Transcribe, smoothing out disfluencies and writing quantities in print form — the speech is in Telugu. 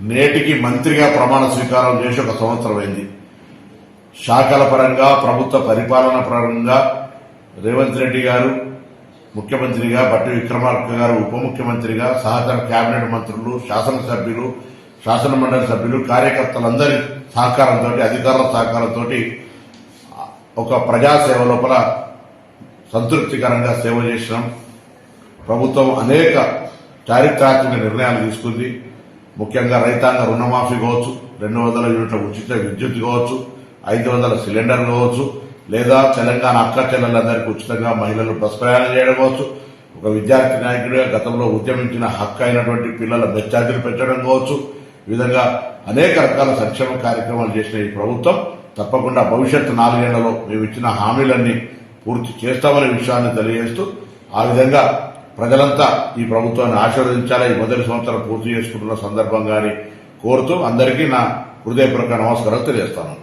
నేటికి మంత్రిగా ప్రమాణ స్వీకారం చేసి 1 సంవత్సరం అయింది. శాఖల పరంగా, ప్రభుత్వ పరిపాలన పరంగా రేవంత్ రెడ్డి గారు ముఖ్యమంత్రిగా, బట్టి విక్రమార్క గారు ఉప ముఖ్యమంత్రిగా, సహచర కేబినెట్ మంత్రులు, శాసనసభ్యులు, శాసన మండలి సభ్యులు, కార్యకర్తలందరి సహకారంతో, అధికారుల సహకారంతో ఒక ప్రజాసేవ లోపల సంతృప్తికరంగా సేవ చేసినాం. ప్రభుత్వం అనేక చారిత్రాత్మక నిర్ణయాలు తీసుకుంది. ముఖ్యంగా రైతాంగ రుణమాఫీ కావచ్చు, 200 యూనిట్ల ఉచిత విద్యుత్ కావచ్చు, 500 సిలిండర్ కావచ్చు, లేదా తెలంగాణ అక్క చెల్లెలందరికీ ఉచితంగా మహిళలు బస్ ప్రయాణం చేయడం కావచ్చు, ఒక విద్యార్థి నాయకుడిగా గతంలో ఉద్యమించిన హక్కు అయినటువంటి పిల్లల మెచ్చార్జీలు పెంచడం కావచ్చు, ఈ విధంగా అనేక రకాల సంక్షేమ కార్యక్రమాలు చేసిన ఈ ప్రభుత్వం తప్పకుండా భవిష్యత్తు 4 ఏళ్లలో మేము ఇచ్చిన హామీలన్నీ పూర్తి చేస్తామనే విషయాన్ని తెలియజేస్తూ, ఆ విధంగా ప్రజలంతా ఈ ప్రభుత్వాన్ని ఆశీర్వదించాలని ఈ మొదటి సంవత్సరం పూర్తి చేసుకుంటున్న సందర్భంగానే కోరుతూ అందరికీ నా హృదయపూర్వక నమస్కారాలు తెలియజేస్తాను.